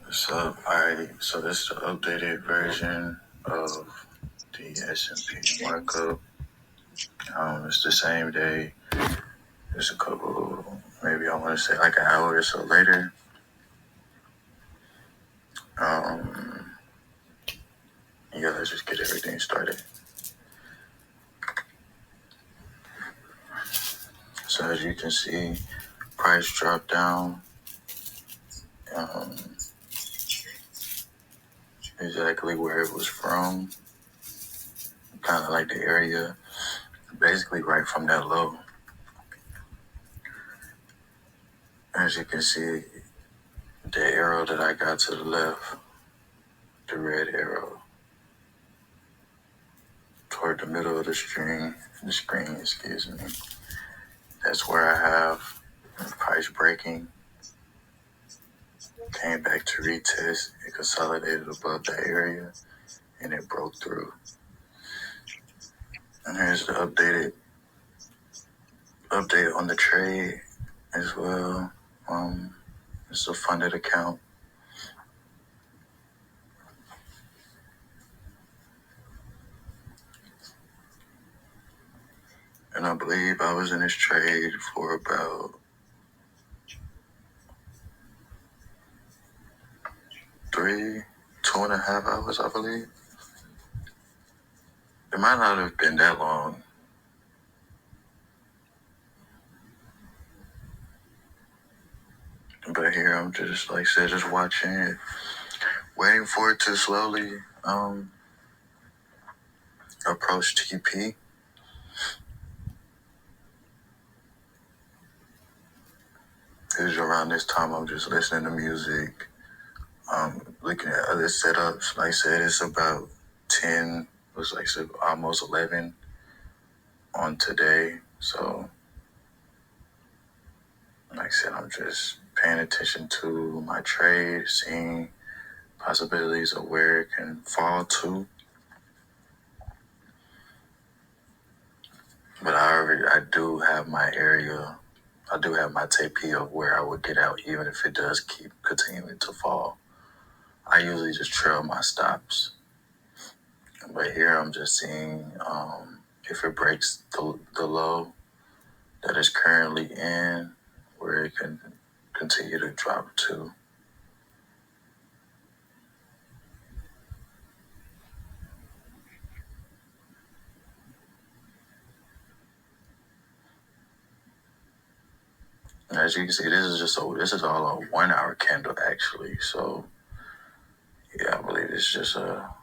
What's up? Alright, so this is the updated version of the S&P Markup. It's the same day. Just a couple, maybe I want to say like an hour or so later. Yeah, let's just get everything started. So as you can see, price dropped down. Exactly where it was from. Kind of like the area, basically right from that low. As you can see, the arrow that I got to the left, the red arrow, toward the middle of the screen, excuse me. That's where I have price breaking. Came back to retest. It consolidated above that area, and it broke through. And here's the update on the trade as well. It's a funded account. And I believe I was in this trade for about 2.5 hours, I believe. It might not have been that long. But here I'm just, like I said, just watching it, waiting for it to slowly approach TP. Usually around this time, I'm just listening to music, looking at other setups. Like I said, it's about 10, looks like it's almost 11 on today. So, like I said, I'm just paying attention to my trade, seeing possibilities of where it can fall to. But I do have my area. I do have my TP of where I would get out, even if it does keep continuing to fall. I usually just trail my stops. But here I'm just seeing if it breaks the low that it's currently in, where it can continue to drop to. And as you can see, this is all a 1 hour candle actually. So yeah, I believe it's just a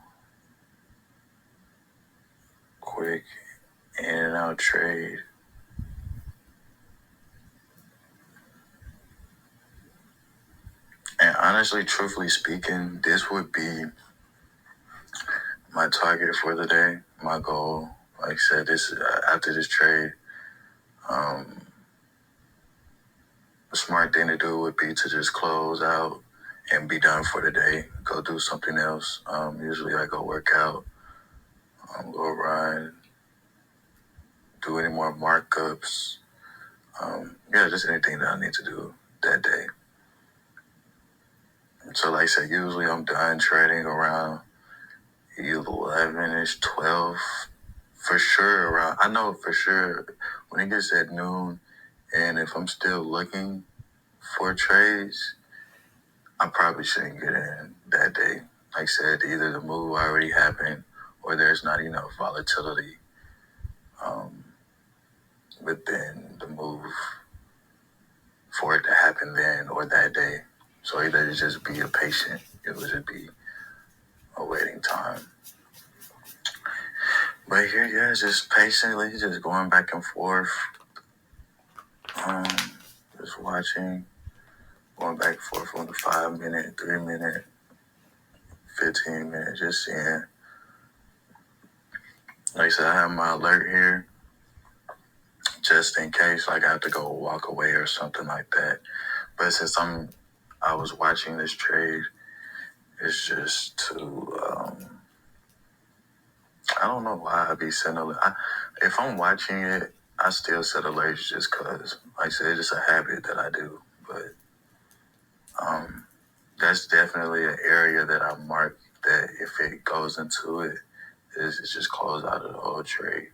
quick in and out trade. And honestly, truthfully speaking, this would be my target for the day, my goal. Like I said, this after this trade, the smart thing to do would be to just close out and be done for the day. Go do something else. Usually I go work out, go run, do any more markups. Just anything that I need to do that day. So like I said, usually I'm done trading around 11-ish, 12. For sure around, I know for sure when it gets at noon, and if I'm still looking for trades, I probably shouldn't get in that day. Like I said, either the move already happened or there's not enough volatility within the move for it to happen then or that day. So either just be a patient, it would just be a waiting time. But here, yeah, just patiently, just going back and forth, just watching, going back and forth on the 5 minute, 3 minute, 15 minutes, just seeing. Like I said, I have my alert here just in case like I have to go walk away or something like that. But since I was watching this trade, it's just to I don't know why I be setting alert. If I'm watching it, I still set alerts just cause, like I said, it's just a habit that I do. But that's definitely an area that I mark that if it goes into it, it's just close out of the whole trade.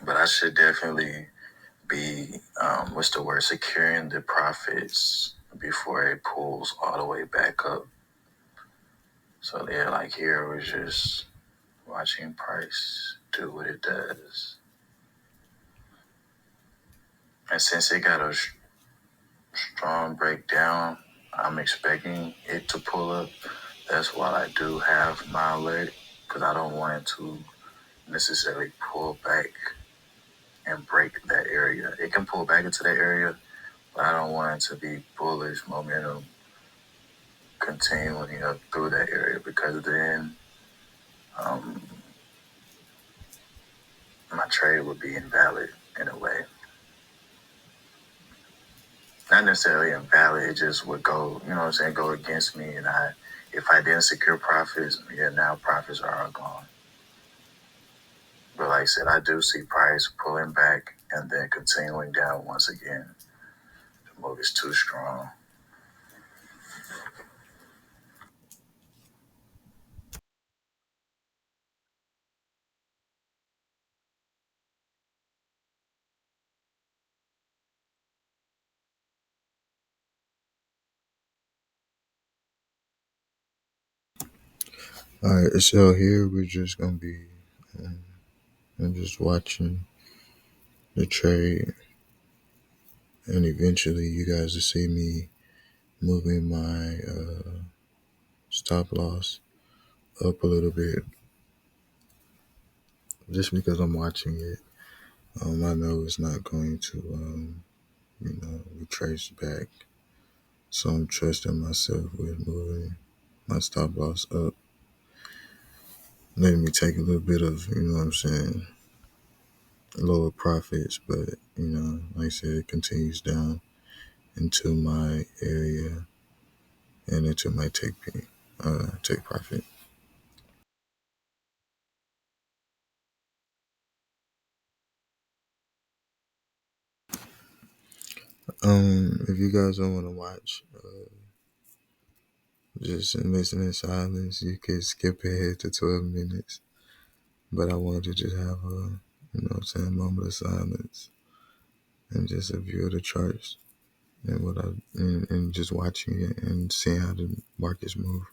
But I should definitely be, what's the word, securing the profits before it pulls all the way back up. So yeah, like here was just watching price do what it does. And since it got a strong breakdown, I'm expecting it to pull up. That's why I do have my alert, because I don't want it to necessarily pull back and break that area. It can pull back into that area, but I don't want it to be bullish momentum continuing up through that area, because then um, my trade would be invalid in a way. Not necessarily invalid, it just would go, you know what I'm saying, go against me. And if I didn't secure profits, yeah, now profits are all gone. But like I said, I do see price pulling back and then continuing down once again. The move is too strong. All right, so here we're just gonna be I'm just watching the trade, and eventually you guys will see me moving my stop loss up a little bit, just because I'm watching it. I know it's not going to, retrace back, so I'm trusting myself with moving my stop loss up, letting me take a little bit of, what I'm saying, lower profits, but like I said, it continues down into my area and into my take profit. If you guys don't want to watch, just listen in silence, you can skip ahead to 12 minutes. But I wanted to just have a, moment of silence and just a view of the charts and and just watching it and seeing how the markets move.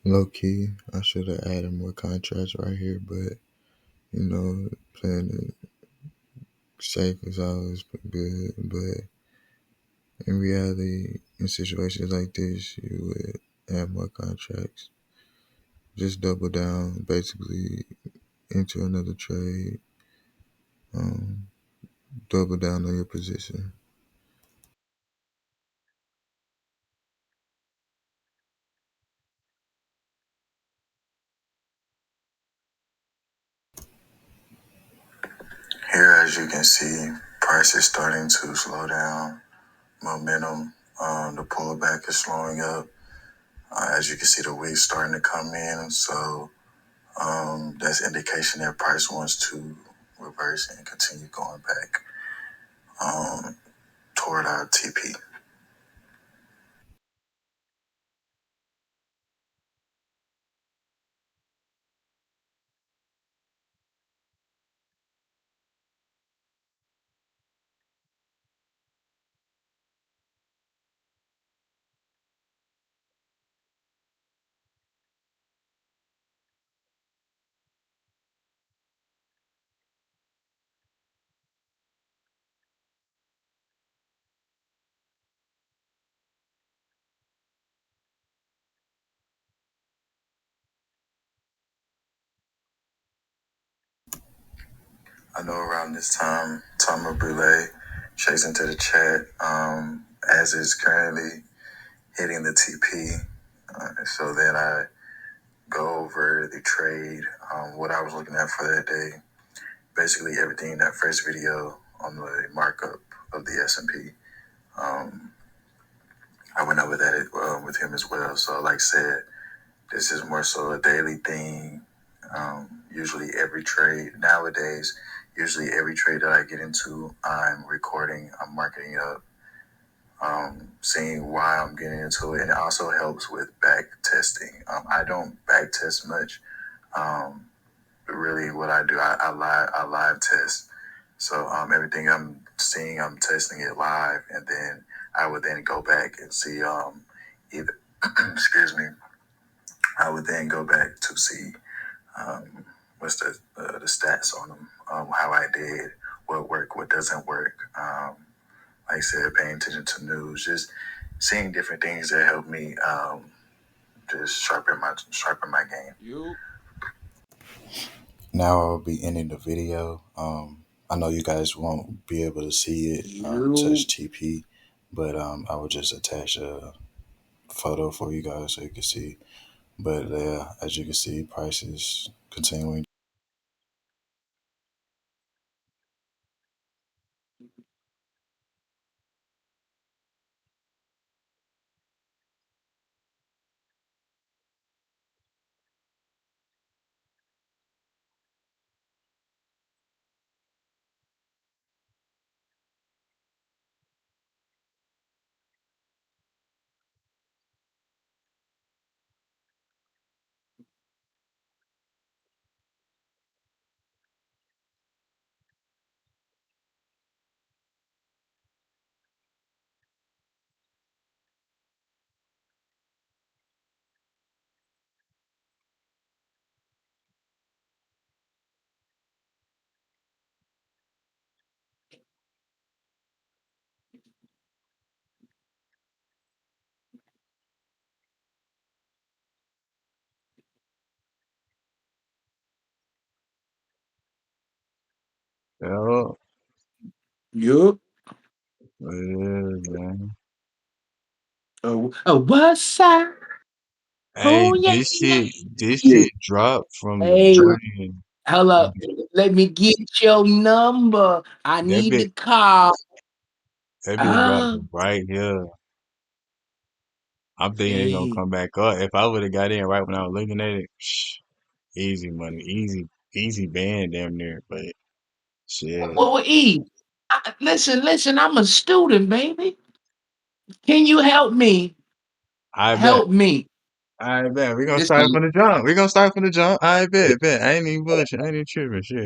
Low key, I should have added more contracts right here, but you know, playing it safe is always good. But in reality, in situations like this, you would add more contracts. Just double down, basically, into another trade. Um, Double down on your position. Here, as you can see, price is starting to slow down. Momentum, the pullback is slowing up. As you can see, the week's starting to come in, so that's indication that price wants to reverse and continue going back toward our TP. I know around this time, Boule chasing to the chat, as is currently hitting the TP. So then I go over the trade, what I was looking at for that day. Basically everything in that first video on the markup of the S&P. I went over that with him as well. So like I said, this is more so a daily thing. Usually every trade nowadays, usually every trade that I get into, I'm recording, I'm marking up, seeing why I'm getting into it. And it also helps with back testing. I don't back test much. Really what I do, I live test. So everything I'm seeing, I'm testing it live, and then I would then go back and see either excuse me, I would then go back to see what's the stats on them, how I did, what worked, what doesn't work. Like I said, paying attention to news, just seeing different things that help me just sharpen my game. You. Now I'll be ending the video. I know you guys won't be able to see it, You. touch TP, but I will just attach a photo for you guys so you can see. But as you can see, prices continuing. Yeah, You. it is, man. What's up? Hey, Oh yeah, yeah. this Yeah. shit dropped from the Hey, morning. hold up. Let me get your number. I That need to bit, call. that bit dropped Oh, right here. I'm thinking they gonna hey. come back up. If I would have got in right when I was looking at it, easy money, easy band damn near. But shit, E. Listen. I'm a student, baby. Can you help me? I bet. Help me. I bet. We gonna This start from the jump. We gonna start from the jump. I bet. I ain't even bullshit. I ain't even tripping. Shit.